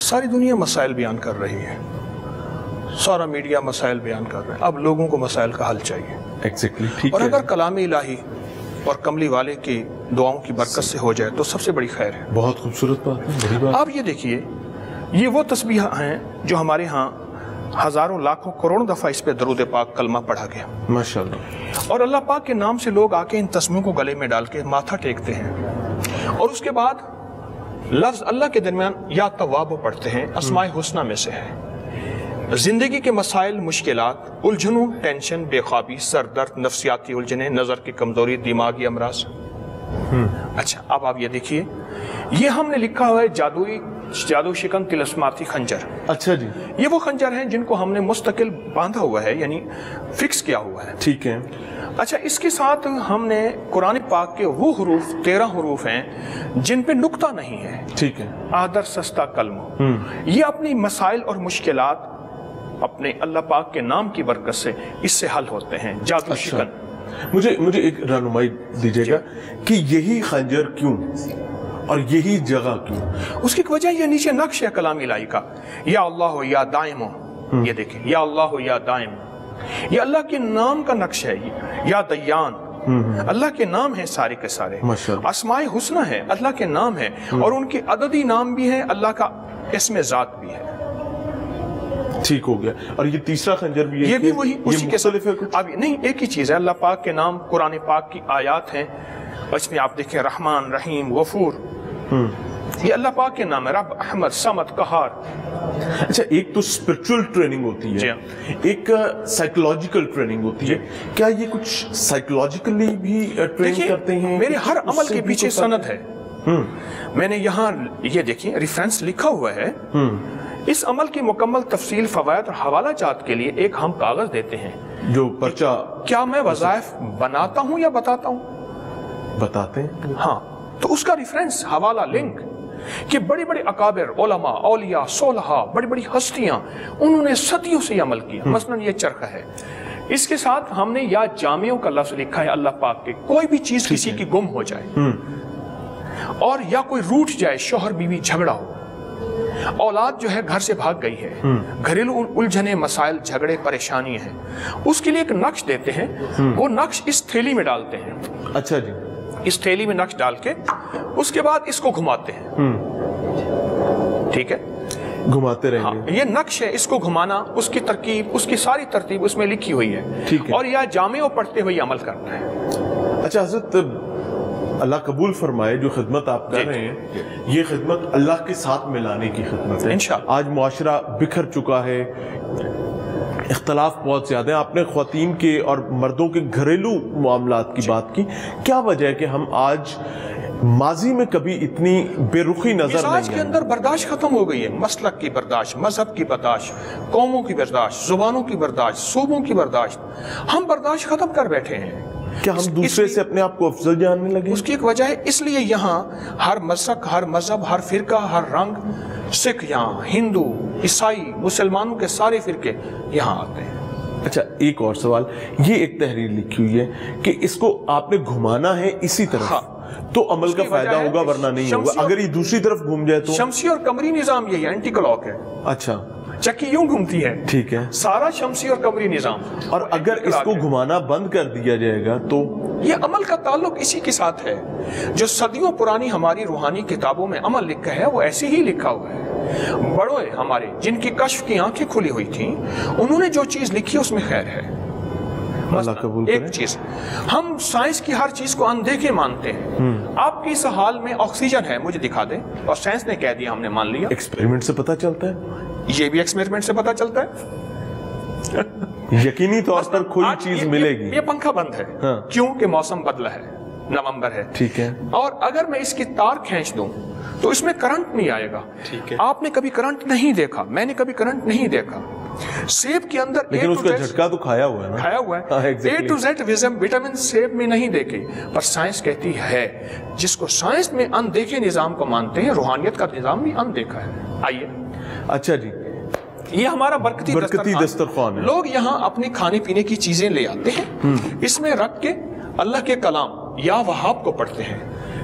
ساری دنیا مسائل بیان کر رہی ہے، سارا میڈیا مسائل بیان کر رہے ہیں، اب لوگوں کو مسائل کا حل چاہیے۔ ایگزیکٹلی ٹھیک ہے، اور اگر کلام الہی اور کملی والے کی دعاؤں کی برکت سے ہو جائے تو سب سے بڑی خیر ہے۔ بہت خوبصورت بات ہے، بڑی بات۔ آپ یہ دیکھیے، یہ وہ تسبیح ہیں جو ہمارے ہاں ہزاروں لاکھوں کروڑوں دفعہ اس پہ درود پاک کلمہ پڑھا گیا، ماشاءاللہ۔ اور اللہ پاک کے نام سے لوگ آ کے ان تسبیحوں کو گلے میں ڈال کے ماتھا ٹیکتے ہیں، اور اس کے بعد لفظ اللہ کے درمیان یا تواب پڑھتے ہیں، اسماء حسنہ میں سے ہے۔ زندگی کے مسائل، مشکلات، الجھنوں، ٹینشن، بے خوابی، سر درد، نفسیاتی الجھنیں، نظر کی کمزوری، دماغی امراض۔ اچھا، اب آپ یہ دیکھیے، یہ ہم نے لکھا ہوا ہے جادو شکن طلسماتی خنجر۔ اچھا جی، یہ وہ خنجر ہیں جن کو ہم نے مستقل باندھا ہوا ہے، یعنی فکس کیا ہوا ہے۔ ٹھیک ہے۔ اچھا، اس کے ساتھ ہم نے قرآن پاک کے وہ حروف 13 حروف ہیں جن پہ نقطہ نہیں ہے۔ ٹھیک ہے۔ آدر سستا کلمہ، یہ اپنی مسائل اور مشکلات اپنے اللہ پاک کے نام کی برکت سے اس سے حل ہوتے ہیں۔ جادو شکن۔ مجھے ایک رہنمائی دیجیے گا کہ یہی خنجر کیوں اور یہی جگہ کیوں؟ اس کی وجہ یہ نیچے نقش ہے کلام الہی کا، یا اللہ یا دائم، یہ دیکھیں، یا اللہ یا دائم، یہ اللہ کے نام کا نقش ہے۔ یا دیان، اللہ کے نام ہیں سارے کے سارے۔ اسماء حسنہ ہے، اللہ کے نام ہے، اور ان کے عددی نام بھی ہیں، اللہ کا اسم ذات بھی ہے۔ ٹھیک ہو گیا۔ اور یہ تیسرا خنجر بھی ہے، یہ بھی وہی اسی کے مختلف ہے کچھ؟ اب نہیں، ایک ہی چیز ہے۔ اللہ پاک کے نام قرآن پاک کی آیات ہیں، اس میں آپ دیکھیں رحمان، رحیم، غفور، یہ اللہ پاک کے نام ہے، رب، احمد، صمد، قہار۔ اچھا، ایک تو اسپرچول ٹریننگ ہوتی ہے، ایک سائیکولوجیکل ٹریننگ ہوتی ہے، کیا یہ کچھ سائیکولوجیکلی بھی ٹرین کرتے ہیں؟ میرے ہر عمل کے پیچھے سند ہے۔ میں نے یہاں یہ دیکھیں ریفرنس لکھا ہوا ہے، اس عمل کی مکمل تفصیل، فوائد اور حوالہ جات کے لیے ایک ہم کاغذ دیتے ہیں جو پرچہ۔ کیا میں وظائف بناتا ہوں یا بتاتا ہوں؟ بتاتے ہیں۔ ہاں، تو اس کا ریفرنس، حوالہ، لنک، کہ بڑی بڑی اکابر، علماء، اولیاء، صلحاء، بڑی بڑی ہستیاں، انہوں نے صدیوں سے یہ عمل کیا۔ مثلا یہ چرخہ ہے، اس کے ساتھ ہم نے یا جامعوں کا لفظ لکھا ہے اللہ پاک کے، کوئی بھی چیز کسی کی گم ہو جائے اور یا کوئی روٹ جائے، شوہر بیوی جھگڑا ہو، اولاد جو ہے گھر سے بھاگ گئی ہے، گھریلو الجھنے، مسائل، جھگڑے، پریشانی ہیں، اس کے لیے ایک نقش دیتے ہیں، وہ نقش اس تھیلی میں ڈالتے ہیں۔ اچھا جی، اس تھیلی میں نقش ڈال کے اس کے بعد اس کو گھماتے ہیں۔ ٹھیک ہے، گھماتے رہیں گے۔ یہ نقش ہے، اس کو گھمانا، اس کی ترکیب، اس کی ساری ترتیب اس میں لکھی ہوئی ہے، اور یا جامعوں پڑھتے ہوئے عمل کرنا ہے۔ اچھا حضرت، اللہ قبول فرمائے، جو خدمت آپ کر رہے ہیں یہ خدمت اللہ کے ساتھ ملانے کی خدمت ہے۔ انشاءاللہ۔ آج معاشرہ بکھر چکا ہے، اختلاف بہت زیادہ ہیں۔ آپ نے خواتین کے اور مردوں کے گھریلو معاملات کی بات کی، کیا وجہ ہے کہ ہم آج ماضی میں کبھی اتنی بے رخی نظر نہیں مزاج کے اندر برداشت ختم ہو گئی ہے، مسلک کی برداشت، مذہب کی برداشت، قوموں کی برداشت، زبانوں کی برداشت، صوبوں کی برداشت، ہم برداشت ختم کر بیٹھے ہیں۔ کیا ہم دوسرے سے اپنے آپ کو افضل جاننے لگے؟ اس کی ایک وجہ ہے، اس لیے یہاں ہر مسلک، ہر مذہب، ہر فرقہ، ہر رنگ، سکھ یہاں، ہندو، عیسائی، مسلمانوں کے سارے فرقے یہاں آتے ہیں۔ اچھا، ایک اور سوال، یہ ایک تحریر لکھی ہوئی ہے کہ اس کو آپ نے گھمانا ہے اسی طرف تو عمل کا فائدہ ہوگا، ورنہ نہیں ہوگا۔ اگر یہ دوسری طرف گھوم جائے تو؟ شمسی اور قمری نظام یہی اینٹی کلاک ہے۔ اچھا، چکی یوں گھومتی ہے، ٹھیک ہے، سارا شمسی اور قمری نظام۔ اور اگر اس کو گھمانا بند کر دیا جائے گا تو؟ یہ عمل کا تعلق اسی کے ساتھ ہے، جو صدیوں پرانی ہماری روحانی کتابوں میں عمل لکھا ہے وہ ایسے ہی لکھا ہوا ہے۔ بڑے ہمارے جن کی کشف کی آنکھیں کھلی ہوئی تھیں، انہوں نے جو چیز لکھی اس میں خیر ہے۔ اللہ قبول کرے۔ ایک چیز، ہم سائنس کی ہر چیز کو اندیکھے مانتے ہیں۔ آپ کی اس حال میں آکسیجن ہے، مجھے دکھا دیں، اور سائنس نے کہہ دیا، ہم نے مان لیا۔ ایکسپیریمنٹ سے پتہ چلتا ہے، یہ بھی ایکسپیریمنٹ سے پتہ چلتا ہے، یقینی طور پر کوئی چیز ملے گی۔ یہ پنکھا بند ہے کیوں کہ موسم بدلا ہے، نومبر ہے، ٹھیک ہے، اور اگر میں اس کی تار کھینچ دوں تو اس میں کرنٹ نہیں آئے گا۔ ٹھیک ہے، آپ نے کبھی کرنٹ نہیں دیکھا، میں نے کبھی کرنٹ نہیں دیکھا۔ سیب کے اندر لیکن اس کا جھٹکا تو کھایا ہوا ہے نا، کھایا ہوا ہے۔ اے ٹو زیڈ وٹامن سیب میں نہیں دیکھے، پر سائنس کہتی ہے، جس کو سائنس میں اندیکھے نظام کو مانتے ہیں، روحانیت کا نظام بھی اندیکھا ہے۔ آئیے، اچھا جی، یہ ہمارا برکتی دسترخوان ہے۔ لوگ یہاں اپنی کھانے پینے کی چیزیں لے آتے ہیں، اس میں رکھ کے اللہ کے کلام یا وہاب کو پڑھتے ہیں۔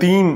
3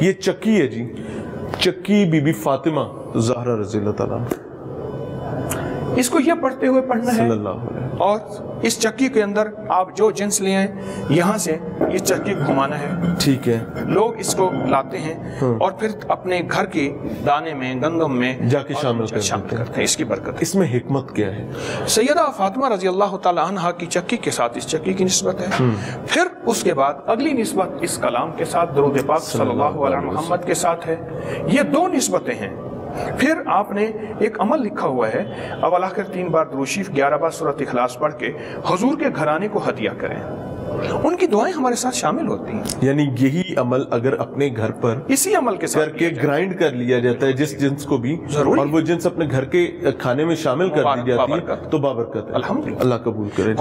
یہ چکی ہے جی, چکی بی بی فاطمہ زہرا رضی اللہ تعالیٰ اس کو یہ پڑھتے ہوئے پڑھنا ہے, صلی اللہ علیہ. اور اس چکی کے اندر آپ جو جنس لے آئیں یہاں سے اس چکی گھمانا ہے. ٹھیک ہے. لوگ اس کو لاتے ہیں اور پھر اپنے گھر کے دانے میں, گندم میں جا کے شامل کرتے ہیں. اس کی برکت. اس میں حکمت کیا ہے؟ سیدہ فاطمہ رضی اللہ تعالی عنہا کی چکی کے ساتھ اس چکی کی نسبت ہے. پھر اس کے بعد اگلی نسبت اس کلام کے ساتھ درود پاک صلی اللہ علیہ محمد کے ساتھ ہے. یہ دو نسبتیں ہیں. پھر آپ نے ایک عمل لکھا ہوا ہے, اول آخر 3 بار درود شریف 11 بار سورۃ اخلاص پڑھ کے حضور کے گھرانے کو ہدیہ کریں. ان کی دعائیں ہمارے ساتھ شامل ہوتی ہیں. یعنی یہی عمل اگر اپنے گھر پر اسی عمل کے ساتھ کر کے گرائنڈ کر لیا جاتا ہے جس جنس کو بھی, اور وہ جنس اپنے گھر کے کھانے میں شامل کر دی جاتی ہے تو بابرکت ہے. الحمدللہ. اللہ قبول کرے.